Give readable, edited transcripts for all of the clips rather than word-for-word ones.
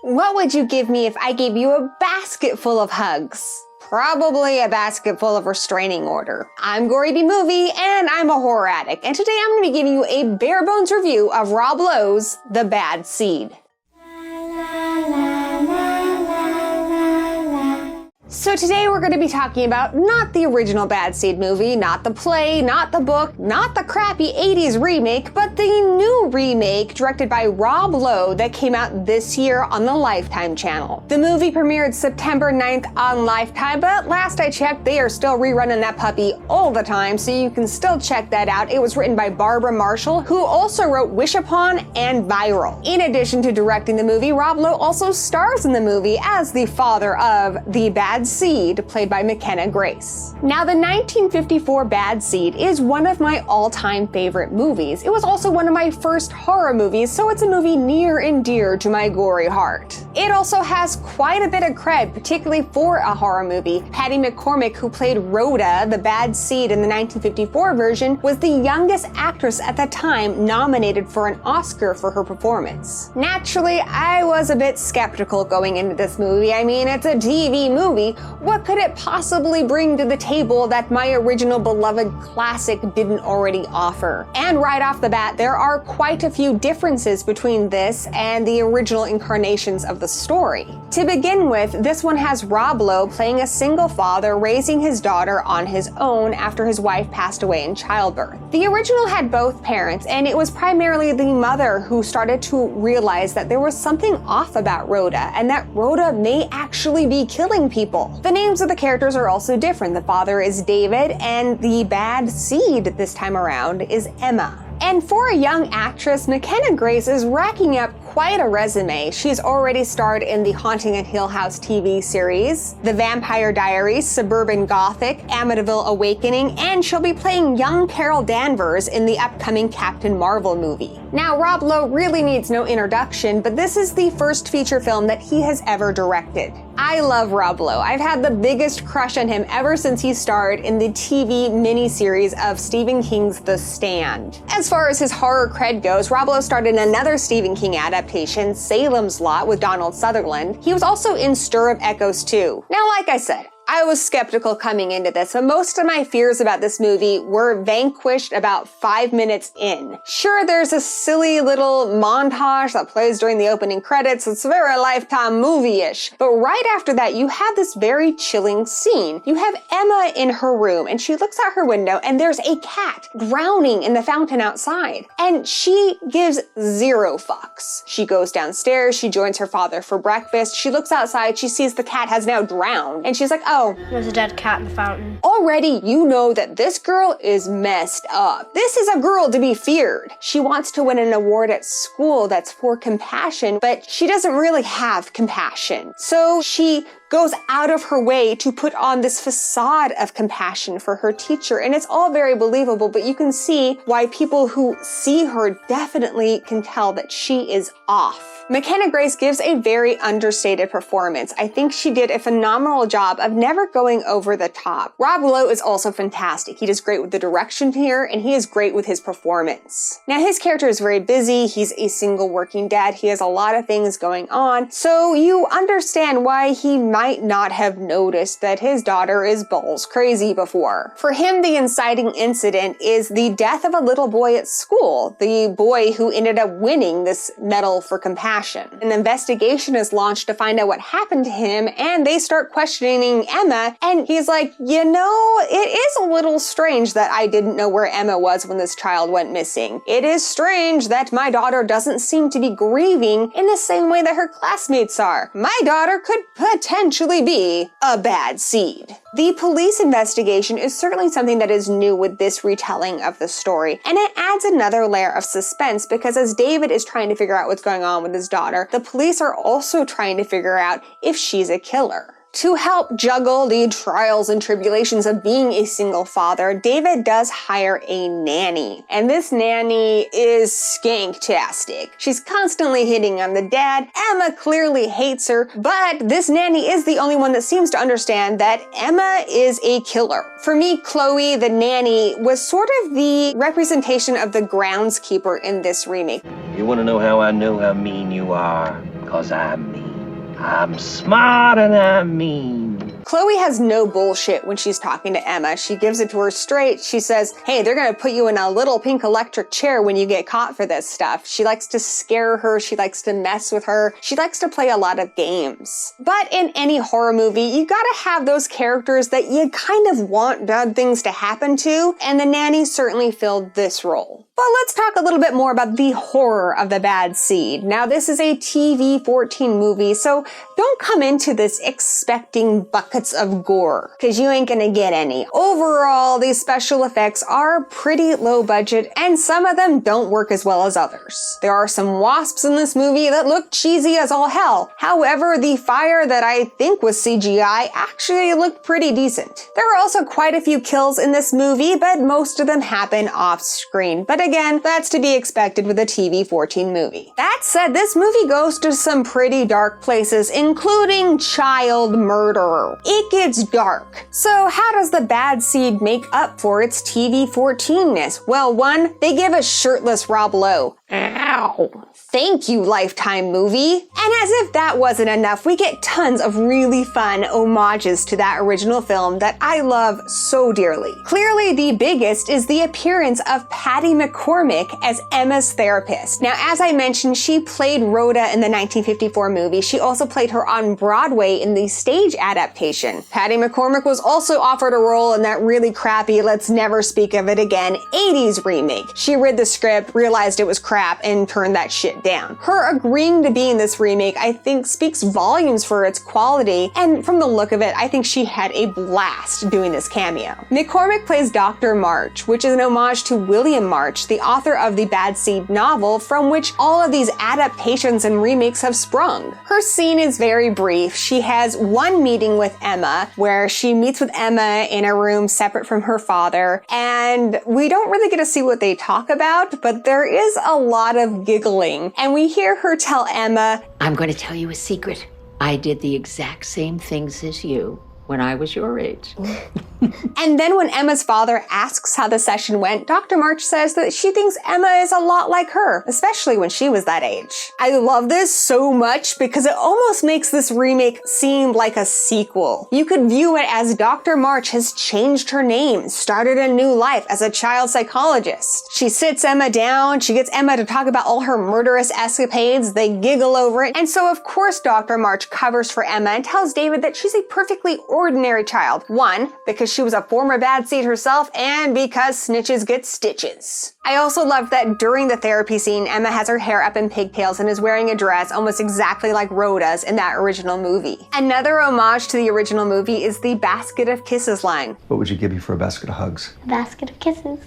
What would you give me if I gave you a basket full of hugs? Probably a basket full of restraining order. I'm Gory B Movie, and I'm a horror addict, and today I'm going to be giving you a bare bones review of Rob Lowe's The Bad Seed. So today we're going to be talking about not the original Bad Seed movie, not the play, not the book, not the crappy 80s remake, but the new remake directed by Rob Lowe that came out this year on the Lifetime channel. The movie premiered September 9th on Lifetime, but last I checked, they are still rerunning that puppy all the time, so you can still check that out. It was written by Barbara Marshall, who also wrote Wish Upon and Viral. In addition to directing the movie, Rob Lowe also stars in the movie as the father of the Bad Seed, played by McKenna Grace. Now, the 1954 Bad Seed is one of my all-time favorite movies. It was also one of my first horror movies, so it's a movie near and dear to my gory heart. It also has quite a bit of cred, particularly for a horror movie. Patty McCormick, who played Rhoda, the Bad Seed in the 1954 version, was the youngest actress at the time nominated for an Oscar for her performance. Naturally, I was a bit skeptical going into this movie. I mean, it's a TV movie. What could it possibly bring to the table that my original beloved classic didn't already offer? And right off the bat, there are quite a few differences between this and the original incarnations of the story. To begin with, this one has Rob Lowe playing a single father raising his daughter on his own after his wife passed away in childbirth. The original had both parents, and it was primarily the mother who started to realize that there was something off about Rhoda, and that Rhoda may actually be killing people. The names of the characters are also different. The father is David, and the Bad Seed this time around is Emma. And for a young actress, McKenna Grace is racking up quite a resume. She's already starred in the Haunting at Hill House TV series, The Vampire Diaries, Suburban Gothic, Amityville Awakening, and she'll be playing young Carol Danvers in the upcoming Captain Marvel movie. Now, Rob Lowe really needs no introduction, but this is the first feature film that he has ever directed. I love Rob Lowe. I've had the biggest crush on him ever since he starred in the TV miniseries of Stephen King's The Stand. As far as his horror cred goes, Rob Lowe starred in another Stephen King adaptation, Salem's Lot, with Donald Sutherland. He was also in Stir of Echoes 2. Now, like I said, I was skeptical coming into this, but most of my fears about this movie were vanquished about 5 minutes in. Sure, there's a silly little montage that plays during the opening credits. It's very Lifetime movie-ish. But right after that, you have this very chilling scene. You have Emma in her room, and she looks out her window, and there's a cat drowning in the fountain outside. And she gives zero fucks. She goes downstairs, she joins her father for breakfast, she looks outside, she sees the cat has now drowned, and she's like, oh, there's a dead cat in the fountain. Already, you know that this girl is messed up. This is a girl to be feared. She wants to win an award at school that's for compassion, but she doesn't really have compassion. So she goes out of her way to put on this facade of compassion for her teacher, and it's all very believable, but you can see why people who see her definitely can tell that she is off. McKenna Grace gives a very understated performance. I think she did a phenomenal job of never going over the top. Rob Lowe is also fantastic. He does great with the direction here, and he is great with his performance. Now, his character is very busy. He's a single working dad. He has a lot of things going on, so you understand why he might not have noticed that his daughter is balls crazy before. For him, the inciting incident is the death of a little boy at school, the boy who ended up winning this medal for compassion. An investigation is launched to find out what happened to him, and they start questioning Emma, and he's like, you know, it is a little strange that I didn't know where Emma was when this child went missing. It is strange that my daughter doesn't seem to be grieving in the same way that her classmates are. My daughter could potentially be a bad seed. The police investigation is certainly something that is new with this retelling of the story, and it adds another layer of suspense because as David is trying to figure out what's going on with his daughter, the police are also trying to figure out if she's a killer. To help juggle the trials and tribulations of being a single father, David does hire a nanny. And this nanny is skanktastic. She's constantly hitting on the dad. Emma clearly hates her, but this nanny is the only one that seems to understand that Emma is a killer. For me, Chloe, the nanny, was sort of the representation of the groundskeeper in this remake. You want to know how I know how mean you are? 'Cause I'm mean. I'm smart and I'm mean. Chloe has no bullshit when she's talking to Emma. She gives it to her straight. She says, hey, they're gonna put you in a little pink electric chair when you get caught for this stuff. She likes to scare her. She likes to mess with her. She likes to play a lot of games. But in any horror movie, you gotta have those characters that you kind of want bad things to happen to, and the nanny certainly filled this role. But let's talk a little bit more about the horror of the bad seed. Now, this is a TV-14 movie, so don't come into this expecting buckets of gore, because you ain't gonna get any. Overall, these special effects are pretty low budget, and some of them don't work as well as others. There are some wasps in this movie that look cheesy as all hell. However, the fire that I think was CGI actually looked pretty decent. There are also quite a few kills in this movie, but most of them happen off-screen. But again, that's to be expected with a TV-14 movie. That said, this movie goes to some pretty dark places, including child murder. It gets dark. So how does the bad seed make up for its TV-14-ness? Well, one, they give us shirtless Rob Lowe. Ow. Thank you, Lifetime movie. And as if that wasn't enough, we get tons of really fun homages to that original film that I love so dearly. Clearly, the biggest is the appearance of Patty McCormick as Emma's therapist. Now, as I mentioned, she played Rhoda in the 1954 movie. She also played her on Broadway in the stage adaptation. Patty McCormick was also offered a role in that really crappy Let's Never Speak of It Again 80s remake. She read the script, realized it was crap, and turned that shit down. Her agreeing to be in this remake, I think, speaks volumes for its quality, and from the look of it, I think she had a blast doing this cameo. McCormick plays Dr. March, which is an homage to William March, the author of the Bad Seed novel, from which all of these adaptations and remakes have sprung. Her scene is very brief. She has one meeting with Emma, where she meets with Emma in a room separate from her father, and we don't really get to see what they talk about, but there is a lot of giggling, and we hear her tell Emma, I'm going to tell you a secret. I did the exact same things as you when I was your age. And then when Emma's father asks how the session went, Dr. March says that she thinks Emma is a lot like her, especially when she was that age. I love this so much because it almost makes this remake seem like a sequel. You could view it as Dr. March has changed her name, started a new life as a child psychologist. She sits Emma down, she gets Emma to talk about all her murderous escapades, they giggle over it, and so of course Dr. March covers for Emma and tells David that she's a perfectly ordinary child. One, because she was a former bad seed herself, and because snitches get stitches. I also loved that during the therapy scene, Emma has her hair up in pigtails and is wearing a dress almost exactly like Rhoda's in that original movie. Another homage to the original movie is the basket of kisses line. What would you give me for a basket of hugs? A basket of kisses.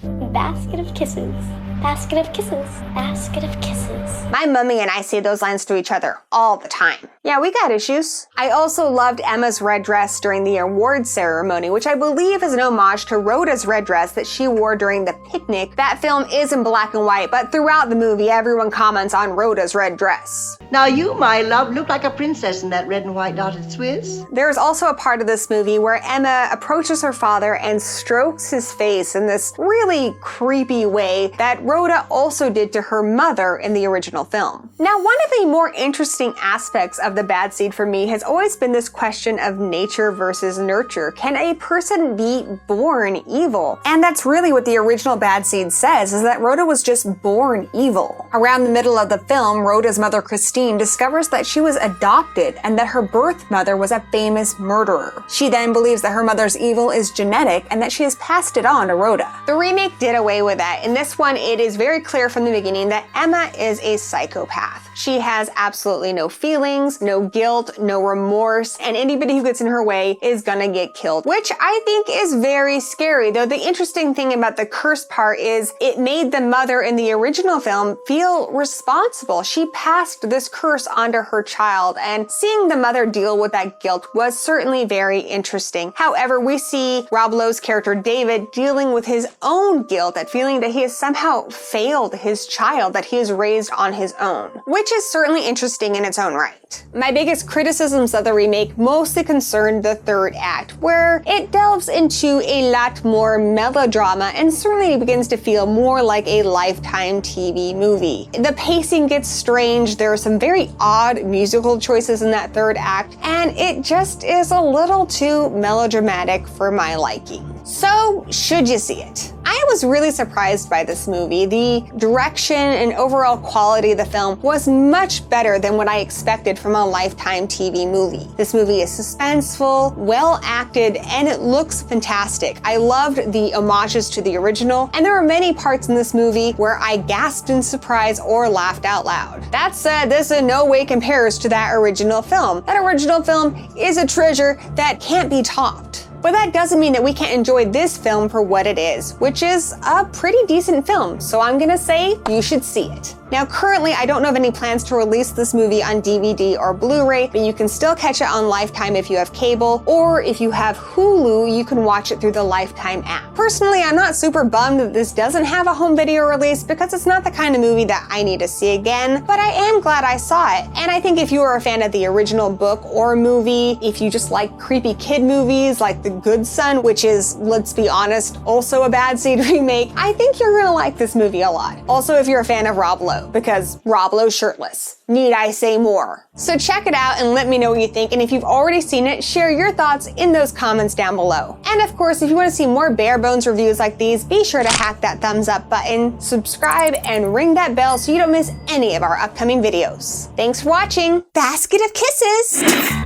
A basket of kisses. Basket of kisses. Basket of kisses. My mummy and I say those lines to each other all the time. Yeah, we got issues. I also loved Emma's red dress during the award ceremony, which I believe is an homage to Rhoda's red dress that she wore during the picnic. That film is in black and white, but throughout the movie, everyone comments on Rhoda's red dress. Now you, my love, look like a princess in that red and white dotted Swiss. There's also a part of this movie where Emma approaches her father and strokes his face in this really creepy way that Rhoda also did to her mother in the original film. Now, one of the more interesting aspects of the bad seed for me has always been this question of nature versus nurture. Can a person be born evil? And that's really what the original bad seed says, is that Rhoda was just born evil. Around the middle of the film, Rhoda's mother, Christine, discovers that she was adopted and that her birth mother was a famous murderer. She then believes that her mother's evil is genetic and that she has passed it on to Rhoda. The remake did away with that. In this one, it is very clear from the beginning that Emma is a psychopath. She has absolutely no feelings, no guilt, no remorse, and anybody who gets in her way is gonna get killed, which I think is very scary. Though the interesting thing about the curse part is it made the mother in the original film feel responsible. She passed this curse onto her child, and seeing the mother deal with that guilt was certainly very interesting. However, we see Rob Lowe's character David dealing with his own guilt at feeling that he has somehow failed his child that he has raised on his own, which which is certainly interesting in its own right. My biggest criticisms of the remake mostly concerned the third act, where it delves into a lot more melodrama and certainly begins to feel more like a Lifetime TV movie. The pacing gets strange, there are some very odd musical choices in that third act, and it just is a little too melodramatic for my liking. So, should you see it? I was really surprised by this movie. The direction and overall quality of the film was much better than what I expected from a Lifetime TV movie. This movie is suspenseful, well acted, and it looks fantastic. I loved the homages to the original, and there were many parts in this movie where I gasped in surprise or laughed out loud. That said, this in no way compares to that original film. That original film is a treasure that can't be topped. But that doesn't mean that we can't enjoy this film for what it is, which is a pretty decent film, so I'm gonna say you should see it. Now, currently, I don't know of any plans to release this movie on DVD or Blu-ray, but you can still catch it on Lifetime if you have cable, or if you have Hulu, you can watch it through the Lifetime app. Personally, I'm not super bummed that this doesn't have a home video release because it's not the kind of movie that I need to see again, but I am glad I saw it. And I think if you are a fan of the original book or movie, if you just like creepy kid movies like The Good Son, which is, let's be honest, also a Bad Seed remake, I think you're gonna like this movie a lot. Also, if you're a fan of Rob Lowe, because Rob Lowe's shirtless. Need I say more? So check it out and let me know what you think, and if you've already seen it, share your thoughts in those comments down below. And of course, if you want to see more bare bones reviews like these, be sure to hack that thumbs up button, subscribe, and ring that bell so you don't miss any of our upcoming videos. Thanks for watching. Basket of Kisses!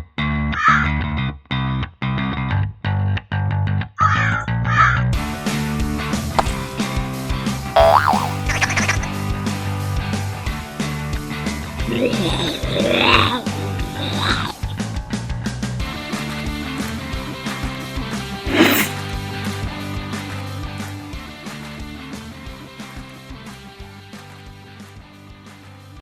Yeah.